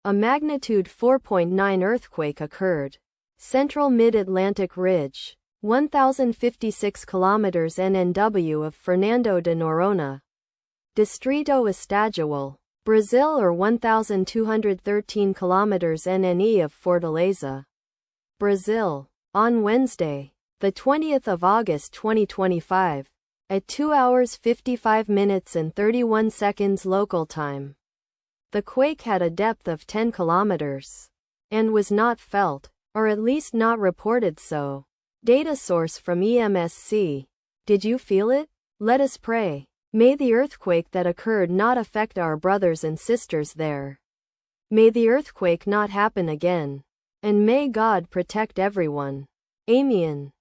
A magnitude 4.9 earthquake occurred. Central Mid-Atlantic Ridge, 1,056 kilometers NNW of Fernando de Noronha, Distrito Estadual, Brazil, or 1,213 kilometers NNE of Fortaleza, Brazil. On Wednesday, the 20th of August 2025, at 2 hours 55 minutes and 31 seconds local time. The quake had a depth of 10 kilometers and was not felt, or at least not reported so. Data source from EMSC. Did you feel it? Let us pray. May the earthquake that occurred not affect our brothers and sisters there. May the earthquake not happen again. And may God protect everyone. Amen.